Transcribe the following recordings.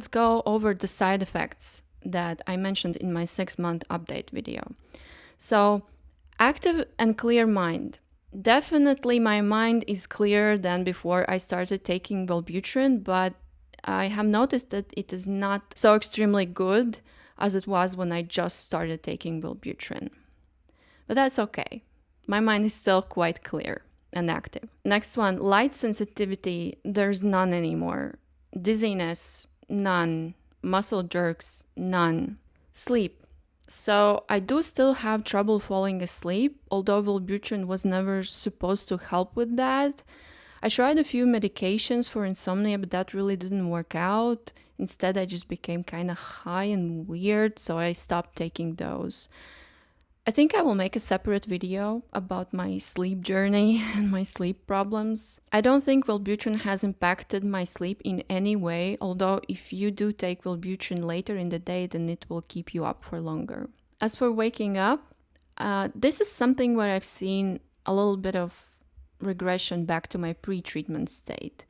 Let's go over the side effects that I mentioned in my 6-month update video. So, active and clear mind. Definitely my mind is clearer than before I started taking Wellbutrin, but I have noticed that it is not so extremely good as it was when I just started taking Wellbutrin. But that's okay. My mind is still quite clear and active. Next one, light sensitivity, there's none anymore. Dizziness, none. Muscle jerks, none. Sleep. So I do still have trouble falling asleep, although Wellbutrin was never supposed to help with that. I tried a few medications for insomnia, but that really didn't work out. Instead, I just became kind of high and weird, so I stopped taking those. I think I will make a separate video about my sleep journey and my sleep problems. I don't think Wellbutrin has impacted my sleep in any way, although if you do take Wellbutrin later in the day, then it will keep you up for longer. As for waking up, this is something where I've seen a little bit of regression back to my pre-treatment state.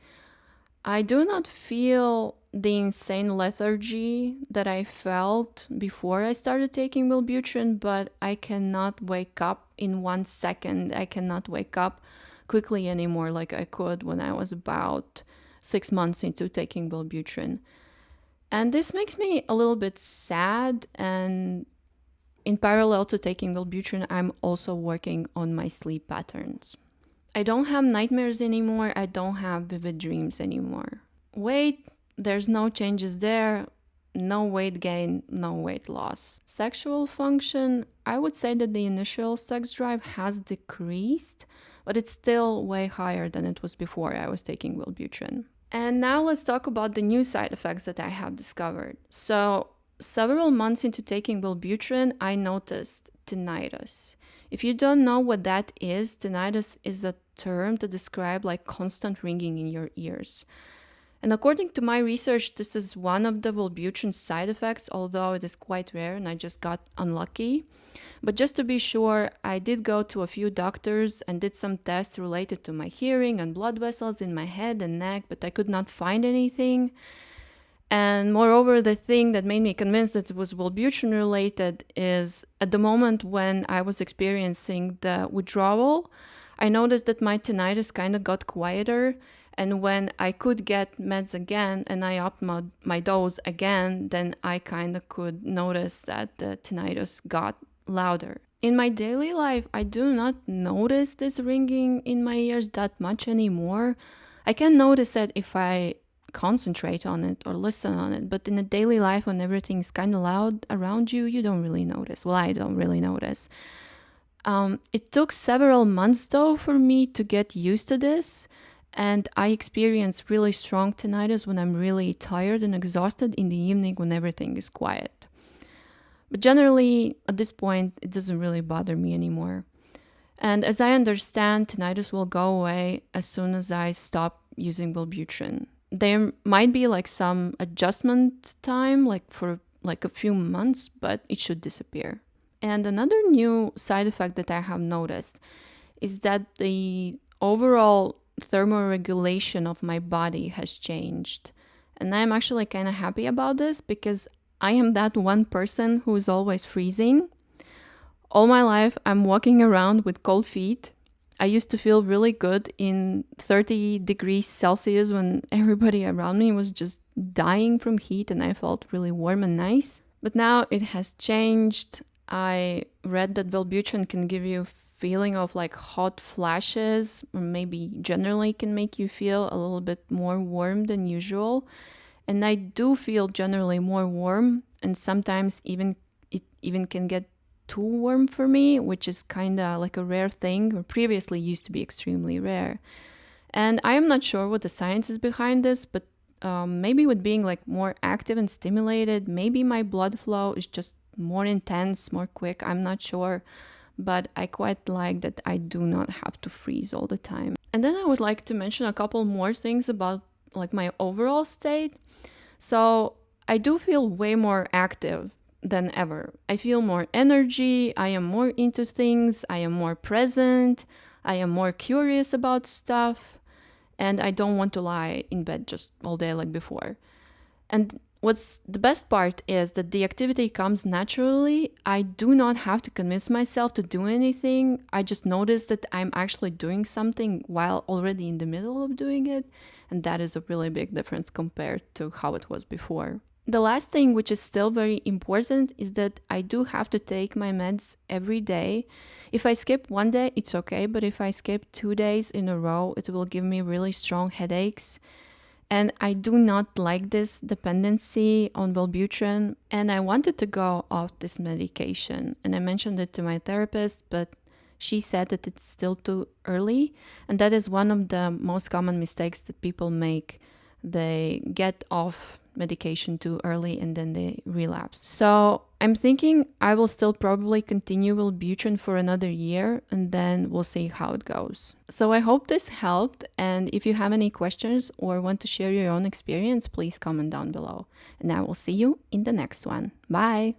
I do not feel the insane lethargy that I felt before I started taking Wellbutrin, but I cannot wake up in 1 second. I cannot wake up quickly anymore like I could when I was about 6 months into taking Wellbutrin. And this makes me a little bit sad, and in parallel to taking Wellbutrin, I'm also working on my sleep patterns. I don't have nightmares anymore. I don't have vivid dreams anymore. Weight, there's no changes there. No weight gain, no weight loss. Sexual function, I would say that the initial sex drive has decreased, but it's still way higher than it was before I was taking Wellbutrin. And now let's talk about the new side effects that I have discovered. So, several months into taking Wellbutrin, I noticed tinnitus. If you don't know what that is, tinnitus is a term to describe like constant ringing in your ears. And according to my research, this is one of the Wellbutrin side effects, although it is quite rare and I just got unlucky. But just to be sure, I did go to a few doctors and did some tests related to my hearing and blood vessels in my head and neck, but I could not find anything. And moreover, the thing that made me convinced that it was Wellbutrin related is at the moment when I was experiencing the withdrawal, I noticed that my tinnitus kind of got quieter. And when I could get meds again and I upped my dose again, then I kind of could notice that the tinnitus got louder. In my daily life, I do not notice this ringing in my ears that much anymore. I can notice it if I concentrate on it or listen on it, but in a daily life when everything is kind of loud around you, you don't really notice. Well, I don't really notice. It took several months though for me to get used to this, and I experience really strong tinnitus when I'm really tired and exhausted in the evening when everything is quiet. But generally, at this point, it doesn't really bother me anymore. And as I understand, tinnitus will go away as soon as I stop using Wellbutrin. There might be like some adjustment time, like for like a few months, but it should disappear. And another new side effect that I have noticed is that the overall thermoregulation of my body has changed. And I'm actually kind of happy about this because I am that one person who is always freezing. All my life, I'm walking around with cold feet. I used to feel really good in 30 degrees Celsius when everybody around me was just dying from heat and I felt really warm and nice. But now it has changed. I read that Wellbutrin can give you a feeling of like hot flashes, or maybe generally can make you feel a little bit more warm than usual. And I do feel generally more warm, and sometimes it even can get too warm for me, which is kind of like a rare thing, or previously used to be extremely rare. And I am not sure what the science is behind this, but maybe with being like more active and stimulated, maybe my blood flow is just more intense, more quick. I'm not sure, but I quite like that I do not have to freeze all the time. And then I would like to mention a couple more things about like my overall state. So I do feel way more active than ever. I feel more energy, I am more into things, I am more present, I am more curious about stuff, and I don't want to lie in bed just all day like before. And What's the best part is that the activity comes naturally. I do not have to convince myself to do anything. I just notice that I'm actually doing something while already in the middle of doing it. And that is a really big difference compared to how it was before. The last thing, which is still very important, is that I do have to take my meds every day. If I skip one day, it's okay, but if I skip 2 days in a row, it will give me really strong headaches. And I do not like this dependency on Wellbutrin. And I wanted to go off this medication. And I mentioned it to my therapist, but she said that it's still too early. And that is one of the most common mistakes that people make. They get off medication too early and then they relapse. So I'm thinking I will still probably continue Wellbutrin for another year and then we'll see how it goes. So I hope this helped, and if you have any questions or want to share your own experience, please comment down below. And I will see you in the next one. Bye!